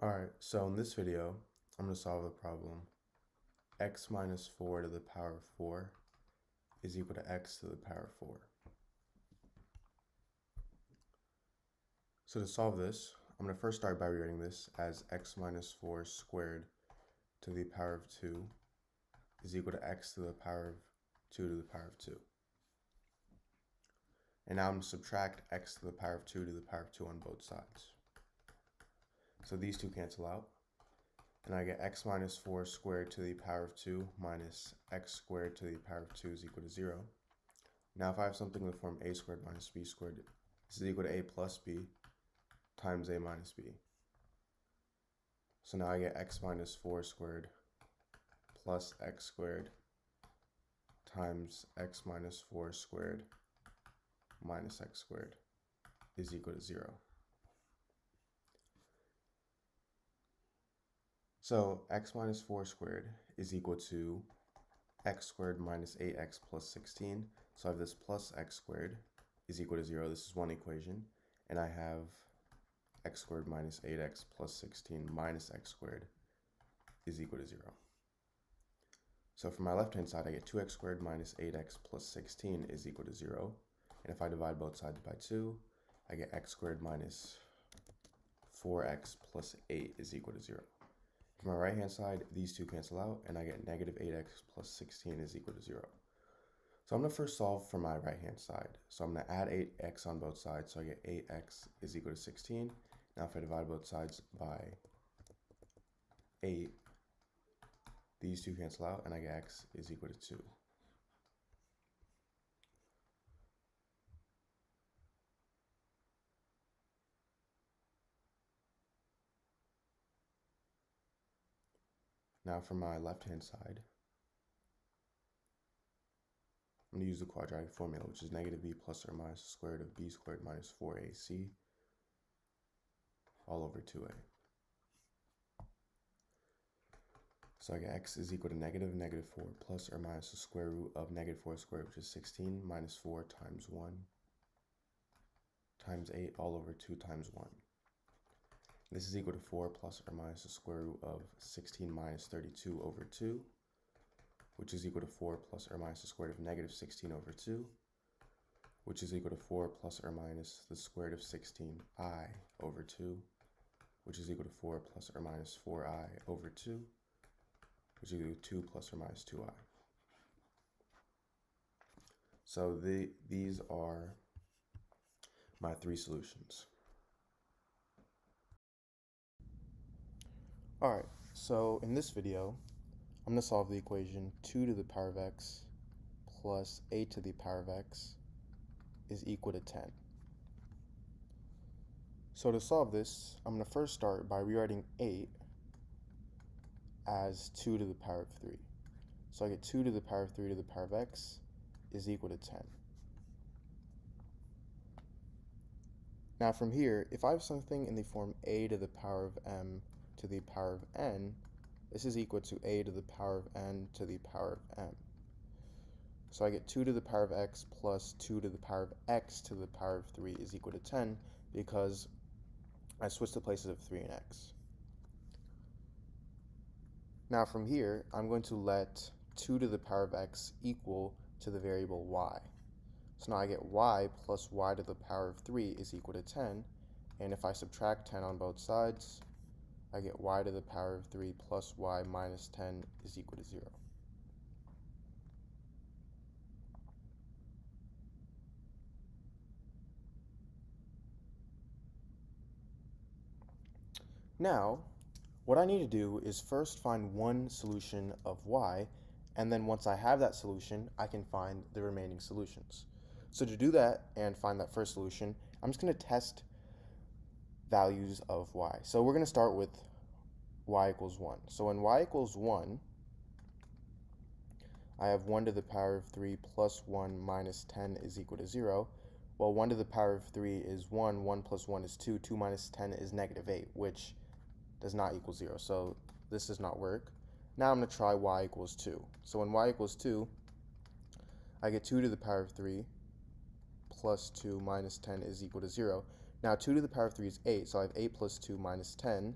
Alright, so in this video, I'm going to solve the problem x minus 4 to the power of 4 is equal to x to the power of 4. So to solve this, I'm going to first start by rewriting this as x minus 4 squared to the power of 2 is equal to x to the power of 2 to the power of 2. And now I'm going to subtract x to the power of 2 to the power of 2 on both sides. So these two cancel out. And I get x minus 4 squared to the power of 2 minus x squared to the power of 2 is equal to 0. Now if I have something in the form a squared minus b squared, this is equal to a plus b times a minus b. So now I get x minus 4 squared plus x squared times x minus 4 squared minus x squared is equal to 0. So x minus 4 squared is equal to x squared minus 8x plus 16. So I have this plus x squared is equal to 0. This is one equation. And I have x squared minus 8x plus 16 minus x squared is equal to 0. So for my left-hand side, I get 2x squared minus 8x plus 16 is equal to 0. And if I divide both sides by 2, I get x squared minus 4x plus 8 is equal to 0. For my right-hand side, these two cancel out, and I get negative 8x plus 16 is equal to 0. So I'm going to first solve for my right-hand side. So I'm going to add 8x on both sides, so I get 8x is equal to 16. Now if I divide both sides by 8, these two cancel out, and I get x is equal to 2. Now for my left-hand side, I'm going to use the quadratic formula, which is negative b plus or minus the square root of b squared minus 4ac all over 2a. So I get x is equal to negative 4 plus or minus the square root of negative 4 squared, which is 16, minus 4 times 1 times 8 all over 2 times 1. This is equal to 4 plus or minus the square root of 16 minus 32 over 2, which is equal to 4 plus or minus the square root of negative 16 over 2, which is equal to 4 plus or minus the square root of 16i over 2, which is equal to 4 plus or minus 4i over 2, which is equal to 2 plus or minus 2i. So these are my three solutions. Alright, so in this video, I'm going to solve the equation 2 to the power of x plus 8 to the power of x is equal to 10. So to solve this, I'm going to first start by rewriting 8 as 2 to the power of 3. So I get 2 to the power of 3 to the power of x is equal to 10. Now from here, if I have something in the form a to the power of m to the power of n, this is equal to a to the power of n to the power of m. So I get 2 to the power of x plus 2 to the power of x to the power of 3 is equal to 10 because I switched the places of 3 and x. Now from here, I'm going to let 2 to the power of x equal to the variable y. So now I get y plus y to the power of 3 is equal to 10, and if I subtract 10 on both sides, I get y to the power of 3 plus y minus 10 is equal to 0. Now, what I need to do is first find one solution of y, and then once I have that solution, I can find the remaining solutions. So to do that and find that first solution, I'm just going to test values of y. So we're going to start with y equals 1. So when y equals 1, I have 1 to the power of 3 plus 1 minus 10 is equal to 0. Well, 1 to the power of 3 is 1, 1 plus 1 is 2, 2 minus 10 is negative 8, which does not equal 0. So this does not work. Now I'm going to try y equals 2. So when y equals 2, I get 2 to the power of 3 plus 2 minus 10 is equal to 0. Now 2 to the power of 3 is 8, so I have 8 plus 2 minus 10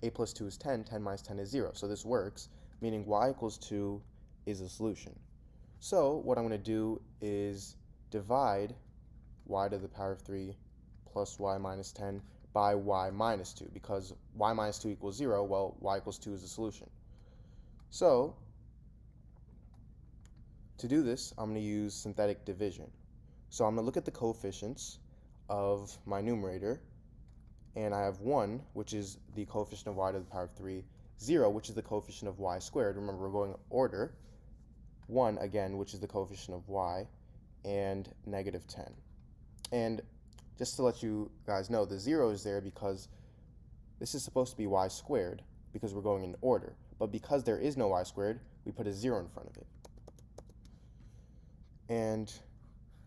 8 plus 2 is 10, 10 minus 10 is 0. So this works, meaning y equals 2 is a solution. So what I'm going to do is divide y to the power of 3 plus y minus 10 by y minus 2, because y minus 2 equals 0, well, y equals 2 is the solution. So to do this, I'm going to use synthetic division. So I'm going to look at the coefficients of my numerator, and I have 1, which is the coefficient of y to the power of 3, 0, which is the coefficient of y squared. Remember, we're going order. 1, again, which is the coefficient of y, and negative 10. And just to let you guys know, the 0 is there because this is supposed to be y squared, because we're going in order. But because there is no y squared, we put a 0 in front of it. And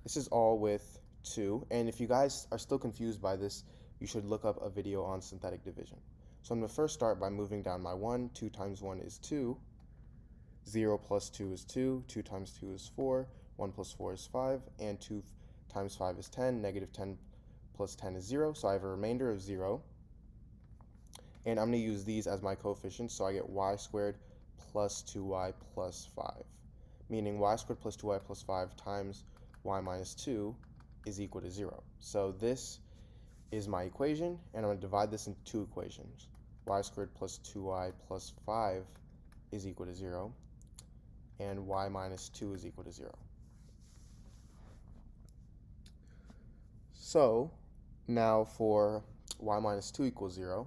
this is all with 2. And if you guys are still confused by this, you should look up a video on synthetic division. So I'm going to first start by moving down my 1. 2 times 1 is 2. 0 plus 2 is 2. 2 times 2 is 4. 1 plus 4 is 5. And 2 times 5 is 10. Negative 10 plus 10 is 0. So I have a remainder of 0. And I'm going to use these as my coefficients. So I get y squared plus 2y plus 5. Meaning y squared plus 2y plus 5 times y minus 2 is equal to 0. So this is my equation, and I'm going to divide this into two equations. Y squared plus 2y plus 5 is equal to 0, and y minus 2 is equal to 0. So now for y minus 2 equals 0,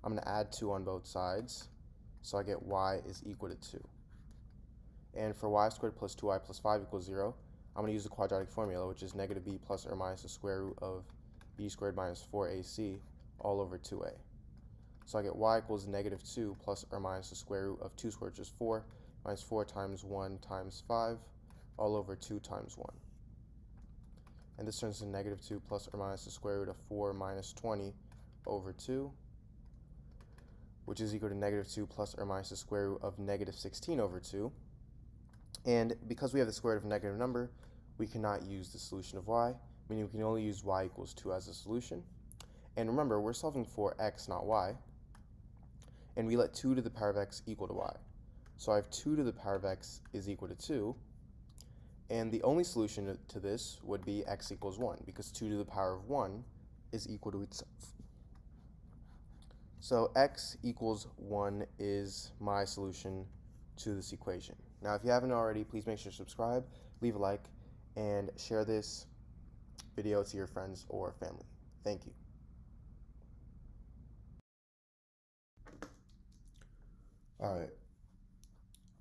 I'm going to add 2 on both sides, so I get y is equal to 2. And for y squared plus 2y plus 5 equals 0, I'm going to use the quadratic formula, which is negative b plus or minus the square root of b squared minus 4ac all over 2a. So I get y equals negative 2 plus or minus the square root of 2 squared, which is 4, minus 4 times 1 times 5 all over 2 times 1. And this turns into negative 2 plus or minus the square root of 4 minus 20 over 2, which is equal to negative 2 plus or minus the square root of negative 16 over 2. And because we have the square root of a negative number, we cannot use the solution of y, meaning we can only use y equals 2 as a solution. And remember, we're solving for x, not y. And we let 2 to the power of x equal to y. So I have 2 to the power of x is equal to 2. And the only solution to this would be x equals 1, because 2 to the power of 1 is equal to itself. So x equals 1 is my solution to this equation. Now, if you haven't already, please make sure to subscribe, leave a like, and share this video to your friends or family. Thank you. Alright,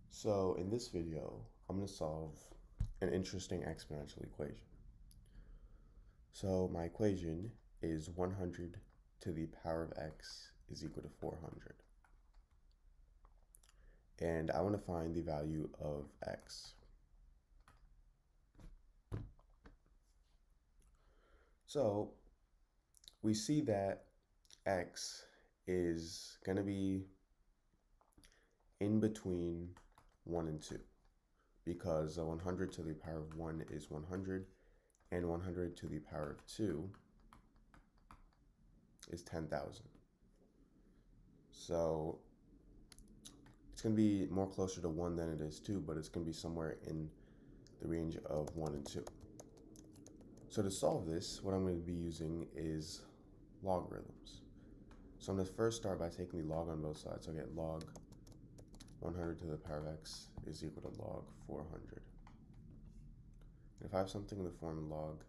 so in this video, I'm going to solve an interesting exponential equation. So my equation is 100 to the power of x is equal to 400. And I want to find the value of x. So we see that x is going to be in between 1 and 2, because 100 to the power of 1 is 100, and 100 to the power of 2 is 10,000. So it's going to be more closer to 1 than it is 2, but it's going to be somewhere in the range of 1 and 2. So to solve this, what I'm going to be using is logarithms. So I'm going to first start by taking the log on both sides. So I get log 100 to the power of x is equal to log 400. And if I have something in the form log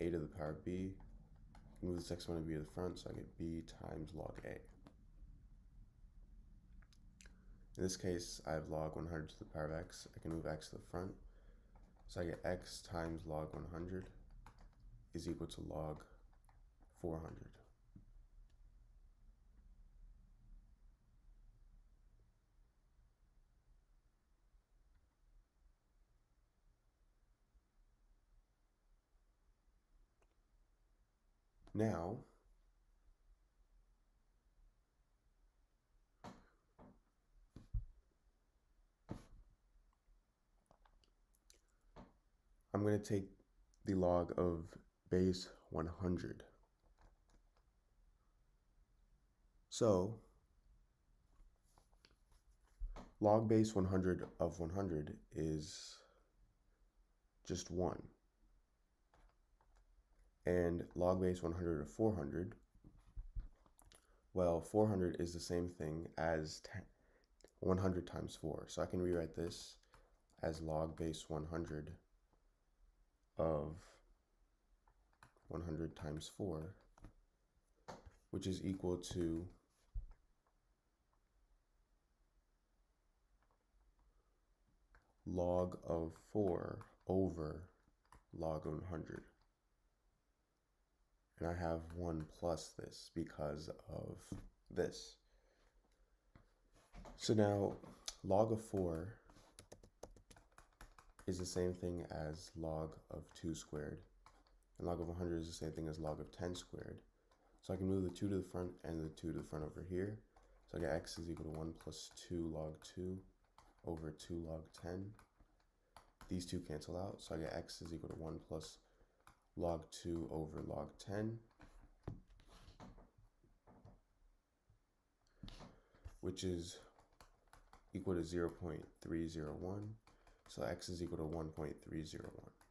a to the power of b, I can move this exponent b to the front, so I get b times log a. In this case, I have log 100 to the power of x. I can move x to the front, so I get x times log 100 is equal to log 400. Now, I'm going to take the log of base 100. So log base 100 of 100 is just 1. And log base 100 of 400, well, 400 is the same thing as 100 times 4. So I can rewrite this as log base 100 of 100 times 4, which is equal to log of 4 over log of 100. And I have 1 plus this because of this. So now log of 4 is the same thing as log of 2 squared. And log of 100 is the same thing as log of 10 squared. So I can move the 2 to the front and the 2 to the front over here. So I get x is equal to 1 plus 2 log 2 over 2 log 10. These two cancel out, so I get x is equal to 1 plus log 2 over log 10, which is equal to 0.301. So x is equal to 1.301.